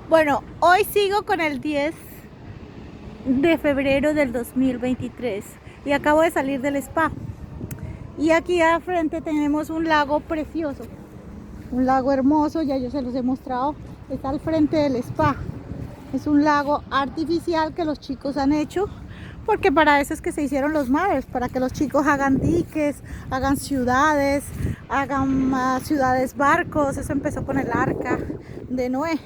Bueno, hoy sigo con el 10 de febrero del 2023 y acabo de salir del spa. Y aquí al frente tenemos un lago precioso, un lago hermoso, ya yo se los he mostrado, está al frente del spa. Es un lago artificial que los chicos han hecho, porque para eso es que se hicieron los mares, para que los chicos hagan diques, hagan ciudades, ciudades barcos. Eso empezó con el arca de Noé.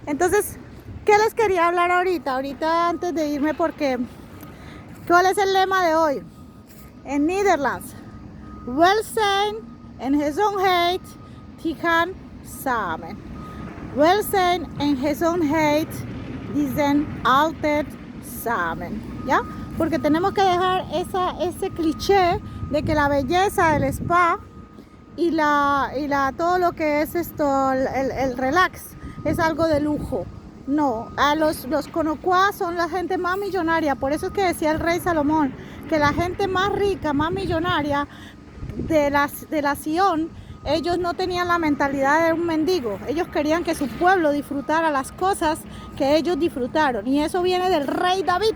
Entonces, ¿qué les quería hablar ahorita antes de irme? Porque, ¿cuál es el lema de hoy? En Netherlands, welzijn en gezondheid gaan samen. Welzijn en gezondheid die zijn altijd samen, ¿ya? Porque tenemos que dejar ese cliché de que la belleza del spa y todo lo que es esto, el relax, es algo de lujo. No, los conocuá son la gente más millonaria. Por eso es que decía el rey Salomón que la gente más rica, más millonaria de la Sion, ellos no tenían la mentalidad de un mendigo. Ellos querían que su pueblo disfrutara las cosas que ellos disfrutaron. Y eso viene del rey David.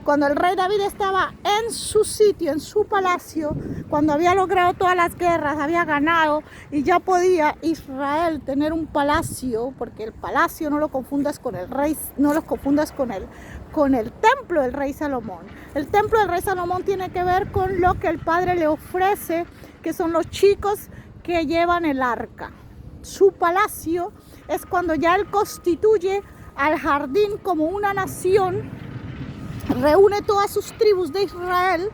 Cuando el rey David estaba en su sitio, en su palacio, cuando había logrado todas las guerras, había ganado y ya podía Israel tener un palacio, porque el palacio no lo confundas con el rey, no lo confundas con el templo del rey Salomón. El templo del rey Salomón tiene que ver con lo que el padre le ofrece, que son los chicos que llevan el arca. Su palacio es cuando ya él constituye al jardín como una nación, reúne todas sus tribus de Israel,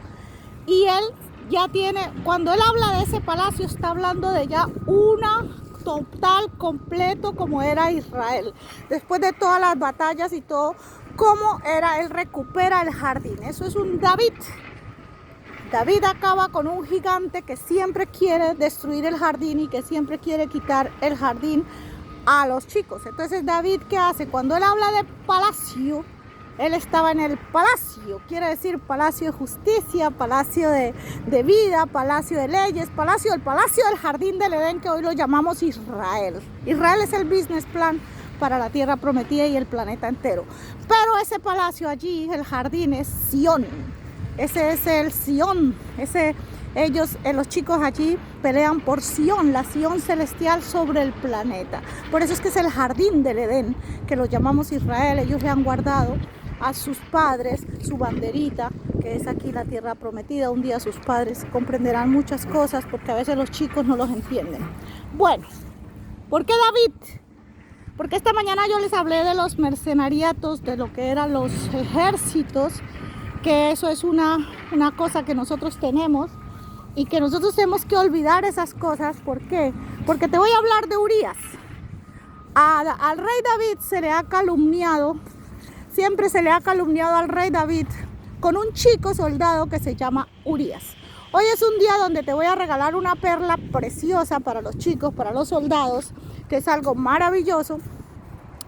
y él ya tiene, cuando él habla de ese palacio, está hablando de ya una total, completo como era Israel. Después de todas las batallas y todo, como era, él recupera el jardín. Eso es un David. David acaba con un gigante que siempre quiere destruir el jardín y que siempre quiere quitar el jardín a los chicos. Entonces David, ¿qué hace? Cuando él habla de palacio, él estaba en el palacio, quiere decir palacio de justicia, palacio de vida, palacio de leyes, el palacio del jardín del Edén, que hoy lo llamamos Israel. Israel es el business plan para la tierra prometida y el planeta entero. Pero ese palacio allí, el jardín, es Sion. Ese es el Sion. Los chicos allí pelean por Sion, la Sion celestial sobre el planeta. Por eso es que es el jardín del Edén, que lo llamamos Israel. Ellos le han guardado a sus padres su banderita, que es aquí la tierra prometida. Un día sus padres comprenderán muchas cosas, porque a veces los chicos no los entienden. Bueno, ¿por qué David? Porque esta mañana yo les hablé de los mercenariatos, de lo que eran los ejércitos, que eso es una cosa que nosotros tenemos y que nosotros tenemos que olvidar esas cosas. ¿Por qué? Porque te voy a hablar de Urías. Al rey David se le ha calumniado, siempre se le ha calumniado al rey David con un chico soldado que se llama Urías. Hoy es un día donde te voy a regalar una perla preciosa para los chicos, para los soldados, que es algo maravilloso,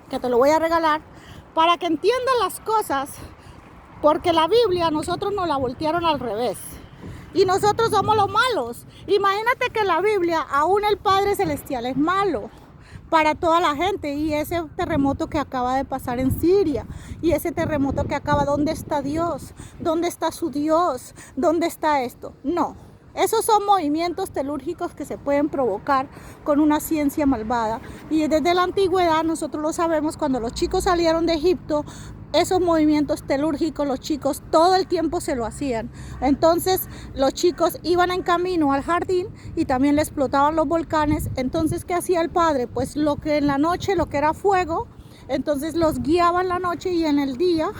que te lo voy a regalar para que entiendan las cosas, porque la Biblia nosotros nos la voltearon al revés y nosotros somos los malos. Imagínate que la Biblia, aún el Padre Celestial es malo para toda la gente. Y ese terremoto que acaba de pasar en Siria, y ese terremoto que acaba, ¿dónde está Dios? ¿Dónde está su Dios? ¿Dónde está esto? No, esos son movimientos telúrgicos que se pueden provocar con una ciencia malvada. Y desde la antigüedad nosotros lo sabemos. Cuando los chicos salieron de Egipto, esos movimientos telúrgicos los chicos todo el tiempo se lo hacían. Entonces los chicos iban en camino al jardín y también le explotaban los volcanes. Entonces, ¿qué hacía el padre? Pues lo que en la noche, lo que era fuego, entonces los guiaba en la noche, y en el día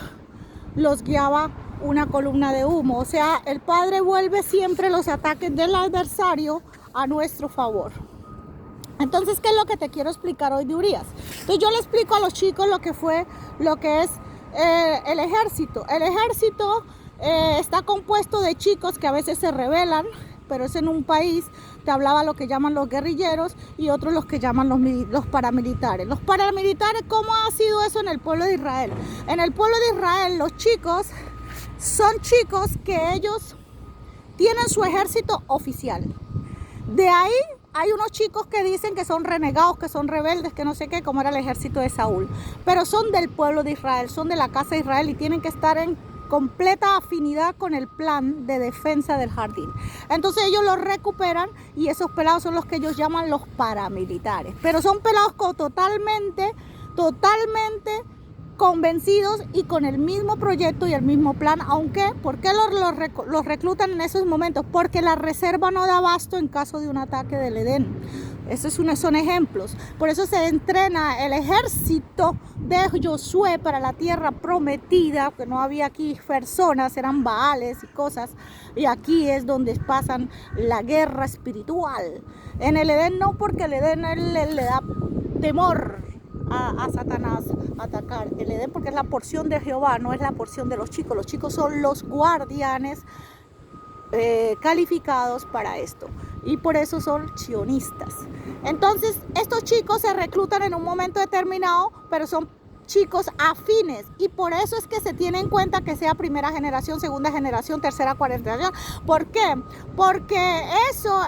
los guiaba una columna de humo. O sea, el padre vuelve siempre los ataques del adversario a nuestro favor. Entonces, ¿qué es lo que te quiero explicar hoy de Urías? Entonces yo le explico a los chicos lo que es el ejército. El ejército está compuesto de chicos que a veces se rebelan, pero es en un país. Te hablaba lo que llaman los guerrilleros y otros los que llaman los paramilitares. Los paramilitares, ¿cómo ha sido eso en el pueblo de Israel? En el pueblo de Israel los chicos son chicos que ellos tienen su ejército oficial. De ahí hay unos chicos que dicen que son renegados, que son rebeldes, que no sé qué, como era el ejército de Saúl. Pero son del pueblo de Israel, son de la casa de Israel y tienen que estar en completa afinidad con el plan de defensa del jardín. Entonces ellos los recuperan y esos pelados son los que ellos llaman los paramilitares. Pero son pelados totalmente convencidos y con el mismo proyecto y el mismo plan. Aunque, ¿por qué los reclutan en esos momentos? Porque la reserva no da abasto en caso de un ataque del Edén. Esos son ejemplos. Por eso se entrena el ejército de Josué para la tierra prometida, que no había aquí personas, eran baales y cosas. Y aquí es donde pasan la guerra espiritual. En el Edén no, porque el Edén le da temor a Satanás atacar el Edén, porque es la porción de Jehová, no es la porción de los chicos. Los chicos son los guardianes calificados para esto y por eso son sionistas. Entonces estos chicos se reclutan en un momento determinado, pero son chicos afines y por eso es que se tiene en cuenta que sea primera generación, segunda generación, tercera, cuarta generación. ¿Por qué? Porque eso,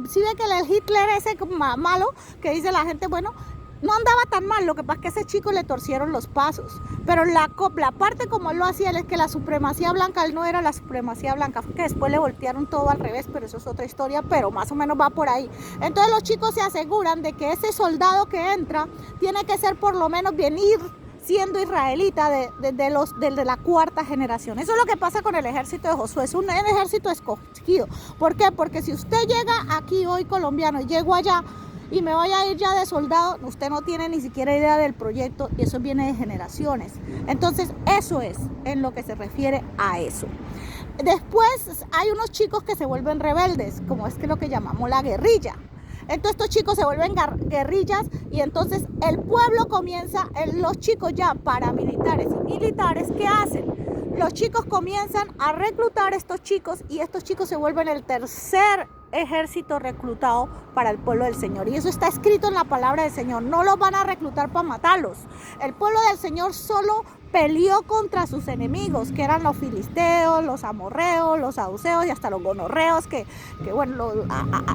si ve que el Hitler ese malo que dice la gente, bueno, no andaba tan mal, lo que pasa es que a ese chico le torcieron los pasos. Pero la parte como él lo hacía, él es que la supremacía blanca, él no era la supremacía blanca, que después le voltearon todo al revés, pero eso es otra historia, pero más o menos va por ahí. Entonces los chicos se aseguran de que ese soldado que entra tiene que ser por lo menos venir siendo israelita de la cuarta generación. Eso es lo que pasa con el ejército de Josué, es un ejército escogido. ¿Por qué? Porque si usted llega aquí hoy colombiano y llego allá, y me voy a ir ya de soldado, usted no tiene ni siquiera idea del proyecto y eso viene de generaciones. Entonces eso es en lo que se refiere a eso. Después hay unos chicos que se vuelven rebeldes, como es que lo que llamamos la guerrilla. Entonces estos chicos se vuelven guerrillas y entonces el pueblo comienza, los chicos ya paramilitares y militares, ¿qué hacen? Los chicos comienzan a reclutar a estos chicos y estos chicos se vuelven el tercer ejército reclutado para el pueblo del Señor. Y eso está escrito en la palabra del Señor. No los van a reclutar para matarlos. El pueblo del Señor solo peleó contra sus enemigos, que eran los filisteos, los amorreos, los saduceos y hasta los gonorreos, que bueno,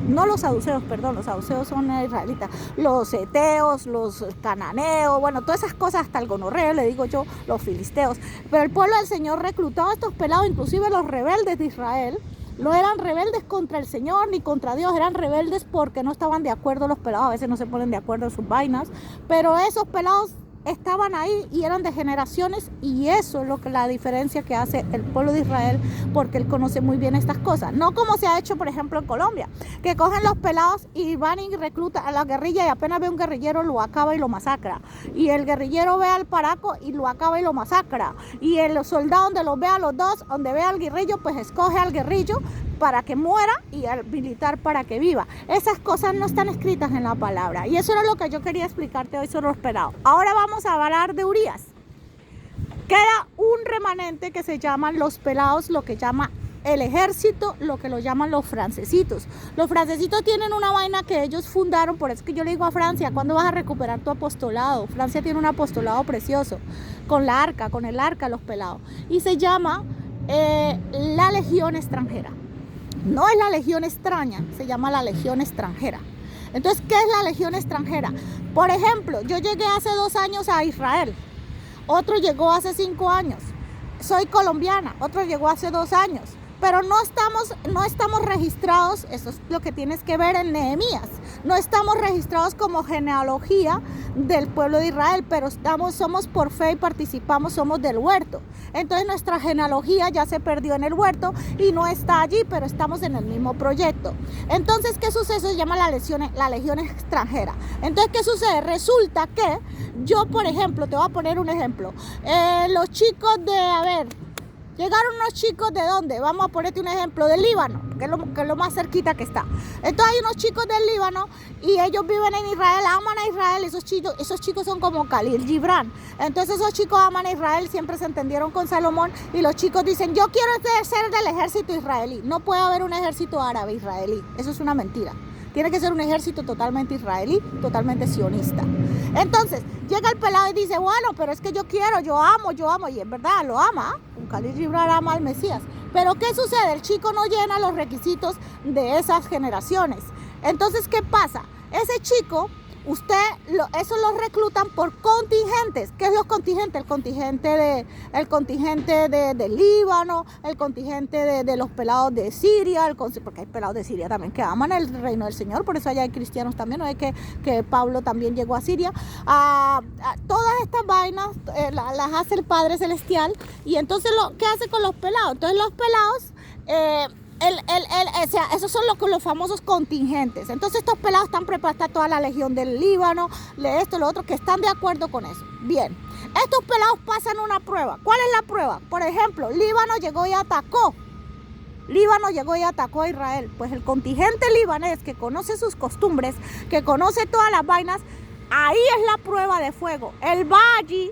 no los saduceos, perdón, los saduceos son israelitas, los heteos, los cananeos, bueno, todas esas cosas, hasta el gonorreo, le digo yo, los filisteos. Pero el pueblo del Señor reclutaba a estos pelados, inclusive los rebeldes de Israel. No eran rebeldes contra el Señor ni contra Dios, eran rebeldes porque no estaban de acuerdo los pelados, a veces no se ponen de acuerdo en sus vainas, pero esos pelados estaban ahí y eran de generaciones y eso es lo que la diferencia que hace el pueblo de Israel, porque él conoce muy bien estas cosas, no como se ha hecho por ejemplo en Colombia, que cogen los pelados y van y reclutan a la guerrilla y apenas ve un guerrillero lo acaba y lo masacra, y el guerrillero ve al paraco y lo acaba y lo masacra, y el soldado donde los ve a los dos, donde ve al guerrillo, pues escoge al guerrillo para que muera y al militar para que viva. Esas cosas no están escritas en la palabra y eso era lo que yo quería explicarte hoy sobre los pelados. Ahora vamos a hablar de Urías. Queda un remanente que se llaman los pelados, lo que llama el ejército, lo que lo llaman los francesitos. Los francesitos tienen una vaina que ellos fundaron, por eso que yo le digo a Francia, ¿cuándo vas a recuperar tu apostolado? Francia tiene un apostolado precioso, con la arca, con el arca, los pelados. Y se llama la Legión Extranjera. No es la legión extraña, se llama la legión extranjera. Entonces, ¿qué es la legión extranjera? Por ejemplo, yo llegué hace 2 años a Israel, otro llegó hace 5 años. Soy colombiana, otro llegó hace 2 años. Pero no estamos registrados, eso es lo que tienes que ver en Nehemías. No estamos registrados como genealogía del pueblo de Israel, pero somos por fe y participamos, somos del huerto. Entonces nuestra genealogía ya se perdió en el huerto y no está allí, pero estamos en el mismo proyecto. Entonces, ¿qué sucede? Eso se llama la legión extranjera. Entonces, ¿qué sucede? Resulta que yo, por ejemplo, te voy a poner un ejemplo. Los chicos llegaron unos chicos ¿de dónde? Vamos a ponerte un ejemplo, del Líbano, que es lo más cerquita que está. Entonces hay unos chicos del Líbano y ellos viven en Israel, aman a Israel, esos chicos son como Khalil Gibran. Entonces esos chicos aman a Israel, siempre se entendieron con Salomón y los chicos dicen, yo quiero ser del ejército israelí. No puede haber un ejército árabe israelí, eso es una mentira. Tiene que ser un ejército totalmente israelí, totalmente sionista. Entonces, llega el pelado y dice, bueno, pero es que yo quiero, yo amo, y en verdad lo ama, Khalil Gibran ama al Mesías. Pero ¿qué sucede? El chico no llena los requisitos de esas generaciones. Entonces, ¿qué pasa? Ese chico, eso lo reclutan por contingentes. ¿Qué es los contingentes? El contingente de Líbano, el contingente de los pelados de Siria, porque hay pelados de Siria también que aman el reino del Señor, por eso allá hay cristianos también, no es que Pablo también llegó a Siria. Todas estas vainas las hace el Padre Celestial, y entonces, ¿qué hace con los pelados? Entonces los pelados... o sea, esos son los famosos contingentes. Entonces estos pelados están preparados, está toda la legión del Líbano, esto, lo otro, que están de acuerdo con eso. Bien, estos pelados pasan una prueba. ¿Cuál es la prueba? Por ejemplo, Líbano llegó y atacó a Israel. Pues el contingente libanés, que conoce sus costumbres, que conoce todas las vainas, ahí es la prueba de fuego. Él va allí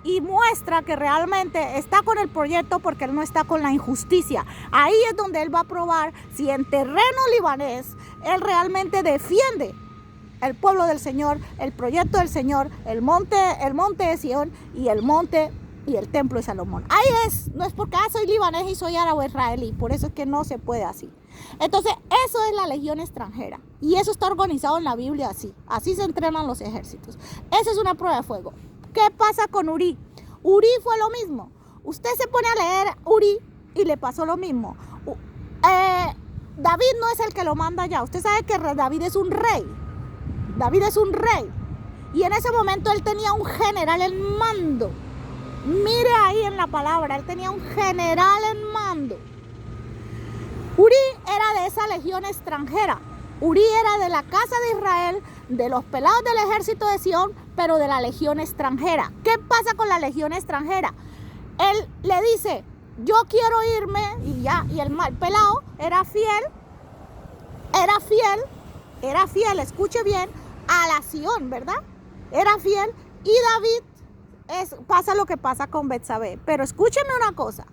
y muestra que realmente está con el proyecto, porque él no está con la injusticia. Ahí es donde él va a probar si en terreno libanés él realmente defiende el pueblo del Señor, el proyecto del Señor, el monte de Sión y el templo de Salomón. Ahí no es porque soy libanés y soy árabe israelí, por eso es que no se puede así. Entonces, eso es la legión extranjera, y eso está organizado en la Biblia así se entrenan los ejércitos. Esa es una prueba de fuego. ¿Qué pasa con Urí? Urí fue lo mismo. Usted se pone a leer Urí y le pasó lo mismo. David no es el que lo manda allá. Usted sabe que David es un rey. Y en ese momento él tenía un general en mando. Mire ahí en la palabra, él tenía un general en mando. Urí era de esa legión extranjera. Urí era de la casa de Israel, de los pelados del ejército de Sión, pero de la legión extranjera. ¿Qué pasa con la legión extranjera? Él le dice, yo quiero irme, y el pelado era fiel, escuche bien, a la Sión, ¿verdad? Era fiel, y David, pasa lo que pasa con Betsabé. Pero escúcheme una cosa,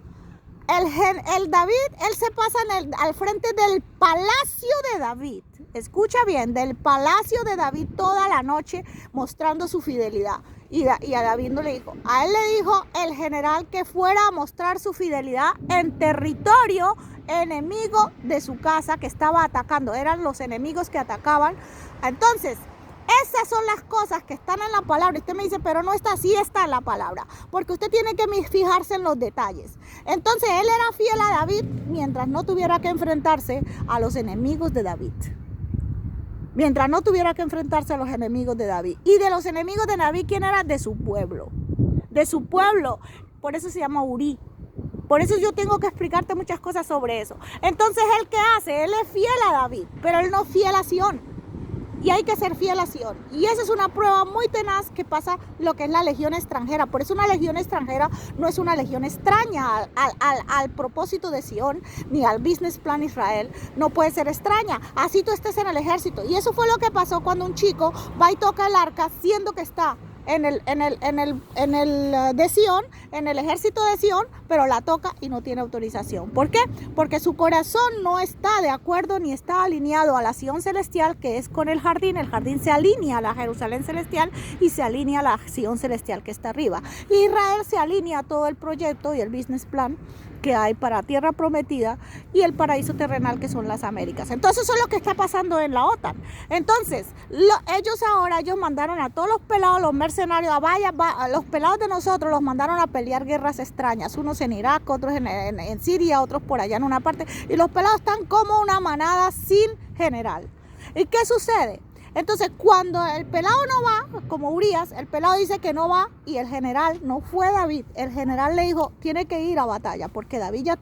el David, él se pasa al frente del palacio de David. Escucha bien, del palacio de David toda la noche mostrando su fidelidad. Y a David no le dijo. A él le dijo el general que fuera a mostrar su fidelidad en territorio enemigo de su casa, que estaba atacando. Eran los enemigos que atacaban. Entonces, esas son las cosas que están en la palabra. Usted me dice, pero no está así, está en la palabra. Porque usted tiene que fijarse en los detalles. Entonces, él era fiel a David mientras no tuviera que enfrentarse a los enemigos de David. Y de los enemigos de David, ¿quién era? De su pueblo. Por eso se llama Urí. Por eso yo tengo que explicarte muchas cosas sobre eso. Entonces, ¿él qué hace? Él es fiel a David, pero él no es fiel a Sión. Y hay que ser fiel a Sión. Y esa es una prueba muy tenaz que pasa lo que es la legión extranjera. Por eso una legión extranjera no es una legión extraña al propósito de Sión, ni al business plan Israel. No puede ser extraña. Así tú estés en el ejército. Y eso fue lo que pasó cuando un chico va y toca el arca, siendo que está en el de Sión, en el ejército de Sión, pero la toca y no tiene autorización. ¿Por qué? Porque su corazón no está de acuerdo ni está alineado a la Sión celestial, que es con el jardín se alinea a la Jerusalén celestial y se alinea a la Sión celestial que está arriba. Israel se alinea a todo el proyecto y el business plan que hay para tierra prometida y el paraíso terrenal, que son las Américas. Entonces eso es lo que está pasando en la OTAN. Entonces ellos mandaron a todos los pelados, los mercenarios, los pelados de nosotros los mandaron a pelear guerras extrañas, unos en Irak, otros en Siria, otros por allá en una parte, y los pelados están como una manada sin general. ¿Y qué sucede? Entonces, cuando el pelado no va, como Urías, el pelado dice que no va, y el general, no fue David, el general le dijo, tiene que ir a batalla, porque David ya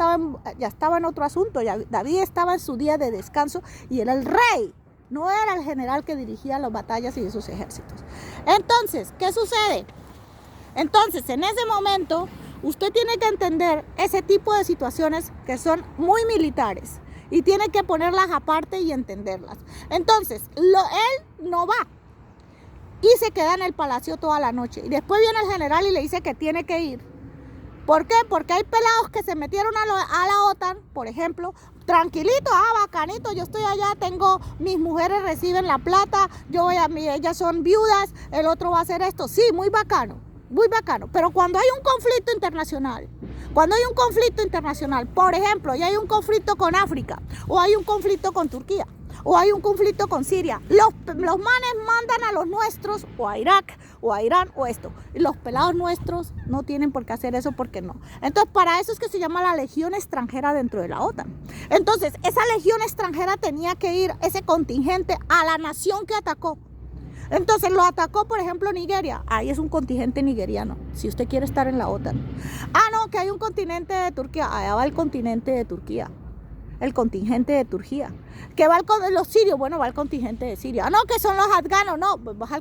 estaba en otro asunto, David estaba en su día de descanso, y era el rey, no era el general que dirigía las batallas y sus ejércitos. Entonces, ¿qué sucede? Entonces, en ese momento, usted tiene que entender ese tipo de situaciones que son muy militares, y tiene que ponerlas aparte y entenderlas. Entonces, él no va y se queda en el palacio toda la noche. Y después viene el general y le dice que tiene que ir. ¿Por qué? Porque hay pelados que se metieron a la OTAN, por ejemplo, tranquilito, bacanito, yo estoy allá, mis mujeres reciben la plata, ellas son viudas, el otro va a hacer esto. Sí, muy bacano. muy bacano. Pero cuando hay un conflicto internacional, por ejemplo, ya hay un conflicto con África, o hay un conflicto con Turquía, o hay un conflicto con Siria, los manes mandan a los nuestros, o a Irak, o a Irán, o esto. Y los pelados nuestros no tienen por qué hacer eso, porque no. Entonces, para eso es que se llama la legión extranjera dentro de la OTAN. Entonces, esa legión extranjera tenía que ir, ese contingente, a la nación que atacó. Entonces lo atacó, por ejemplo, Nigeria. Ahí es un contingente nigeriano, si usted quiere estar en la OTAN. Ah, no, que hay un continente de Turquía. Allá va el continente de Turquía. El contingente de Turquía. Que va los sirios, bueno, va el contingente de Siria. Ah, no, que son los afganos, no, pues vas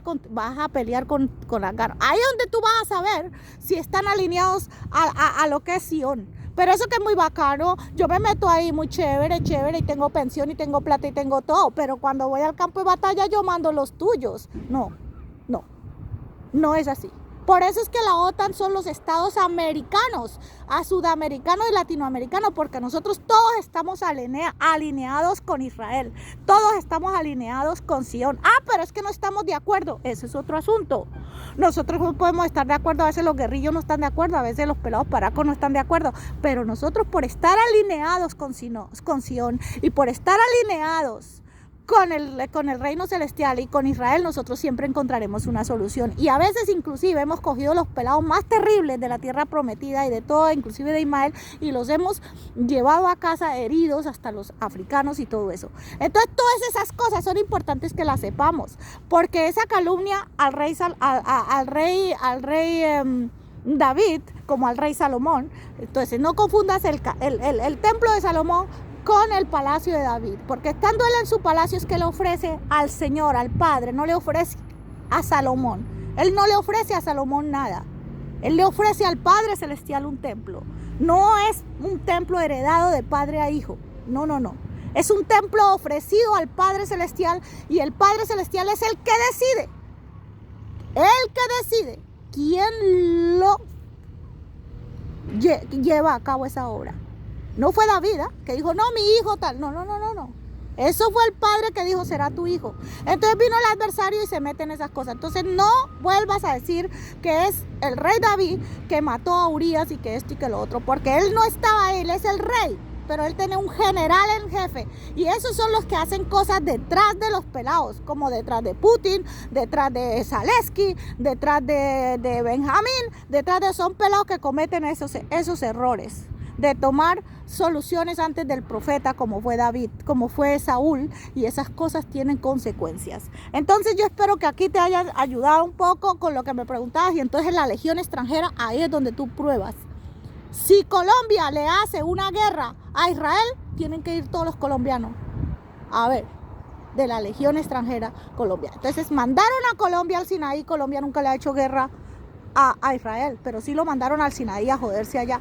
a pelear con afganos. Ahí es donde tú vas a saber si están alineados a lo que es Sion. Pero eso que es muy bacano, yo me meto ahí muy chévere, y tengo pensión, y tengo plata, y tengo todo. Pero cuando voy al campo de batalla, yo mando los tuyos. No es así. Por eso es que la OTAN son los estados americanos, a sudamericanos y latinoamericanos, porque nosotros todos estamos alineados con Israel, todos estamos alineados con Sion. Ah, pero es que no estamos de acuerdo, ese es otro asunto. Nosotros no podemos estar de acuerdo, a veces los guerrillos no están de acuerdo, a veces los pelados paracos no están de acuerdo, pero nosotros por estar alineados con Sion y por estar alineados con el reino celestial y con Israel, nosotros siempre encontraremos una solución. Y a veces inclusive hemos cogido los pelados más terribles de la tierra prometida y de todo, inclusive de Ismael, y los hemos llevado a casa heridos, hasta los africanos y todo eso. Entonces todas esas cosas son importantes que las sepamos, porque esa calumnia al rey David como al rey Salomón. Entonces no confundas el templo de Salomón con el palacio de David, porque estando él en su palacio es que le ofrece al Señor, al Padre, no le ofrece a Salomón. Él no le ofrece a Salomón nada. Él le ofrece al Padre Celestial un templo. No es un templo heredado de padre a hijo. No. Es un templo ofrecido al Padre Celestial, y el Padre Celestial es el que decide. El que decide quién lo lleva a cabo esa obra. No fue David, que dijo, no, mi hijo tal. No. Eso fue el padre que dijo, será tu hijo. Entonces vino el adversario y se mete en esas cosas. Entonces no vuelvas a decir que es el rey David que mató a Urías y que esto y que lo otro, porque él no estaba ahí, él es el rey, pero él tiene un general en jefe. Y esos son los que hacen cosas detrás de los pelados, como detrás de Putin, detrás de Zelensky, detrás de Benjamín, son pelados que cometen esos errores de tomar soluciones antes del profeta, como fue David, como fue Saúl, y esas cosas tienen consecuencias. Entonces yo espero que aquí te haya ayudado un poco con lo que me preguntabas. Y entonces la legión extranjera, ahí es donde tú pruebas. Si Colombia le hace una guerra a Israel, tienen que ir todos los colombianos a ver, de la legión extranjera Colombia. Entonces mandaron a Colombia al Sinaí. Colombia nunca le ha hecho guerra a Israel, pero sí lo mandaron al Sinaí a joderse allá.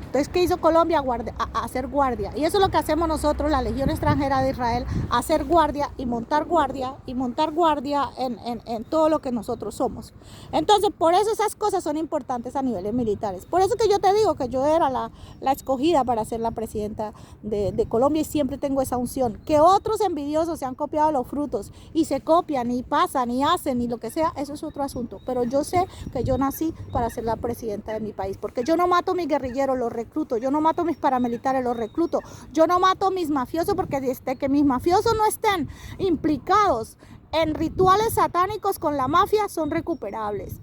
Entonces, ¿qué hizo Colombia? A hacer guardia. Y eso es lo que hacemos nosotros, la Legión Extranjera de Israel, hacer guardia y montar guardia en todo lo que nosotros somos. Entonces, por eso esas cosas son importantes a niveles militares. Por eso que yo te digo que yo era la escogida para ser la presidenta de Colombia, y siempre tengo esa unción. Que otros envidiosos se han copiado los frutos y se copian y pasan y hacen y lo que sea, eso es otro asunto. Pero yo sé que yo nací para ser la presidenta de mi país, porque yo no mato a mis guerrilleros, los recluto. Yo no mato a mis paramilitares, los recluto. Yo no mato a mis mafiosos, porque desde que mis mafiosos no estén implicados en rituales satánicos con la mafia, son recuperables.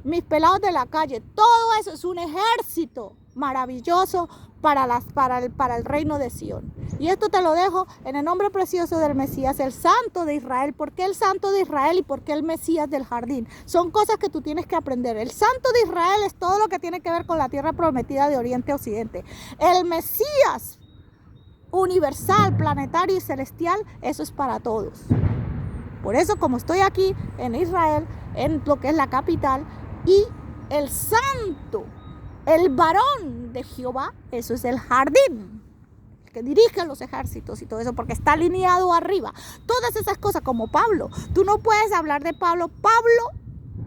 Mis pelados de la calle, todo eso es un ejército maravilloso para el reino de Sion. Y esto te lo dejo en el nombre precioso del Mesías, el Santo de Israel. ¿Por qué el Santo de Israel y por qué el Mesías del jardín? Son cosas que tú tienes que aprender. El Santo de Israel es todo lo que tiene que ver con la tierra prometida de Oriente a Occidente. El Mesías universal, planetario y celestial, eso es para todos. Por eso, como estoy aquí en Israel, en lo que es la capital, y el Santo, el varón de Jehová, eso es el jardín, el que dirige los ejércitos y todo eso, porque está alineado arriba. Todas esas cosas, como Pablo. Tú no puedes hablar de Pablo,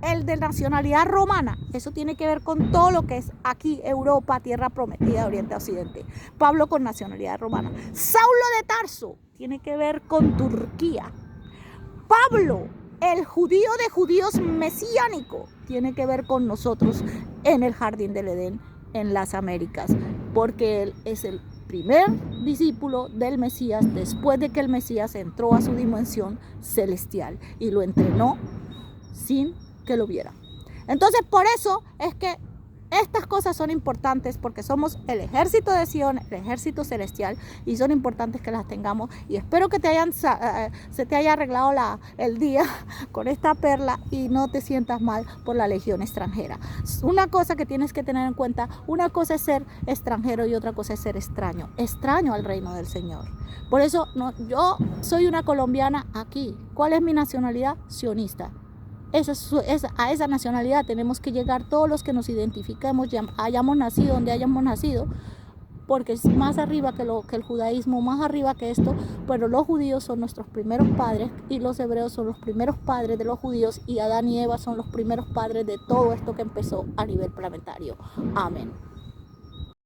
el de nacionalidad romana. Eso tiene que ver con todo lo que es aquí, Europa, tierra prometida, Oriente a Occidente. Pablo con nacionalidad romana. Saulo de Tarso tiene que ver con Turquía. Pablo el judío de judíos mesiánico tiene que ver con nosotros en el jardín del Edén, en las Américas, porque él es el primer discípulo del Mesías después de que el Mesías entró a su dimensión celestial y lo entrenó sin que lo viera. Entonces, por eso es que estas cosas son importantes, porque somos el ejército de Sion, el ejército celestial, y son importantes que las tengamos. Y espero que se te haya arreglado el día con esta perla y no te sientas mal por la legión extranjera. Una cosa que tienes que tener en cuenta, una cosa es ser extranjero y otra cosa es ser extraño al reino del Señor. Por eso yo soy una colombiana aquí. ¿Cuál es mi nacionalidad? Sionista. A esa nacionalidad tenemos que llegar todos los que nos identifiquemos, hayamos nacido donde hayamos nacido, porque es más arriba que el judaísmo, más arriba que esto, pero los judíos son nuestros primeros padres y los hebreos son los primeros padres de los judíos y Adán y Eva son los primeros padres de todo esto que empezó a nivel planetario. Amén.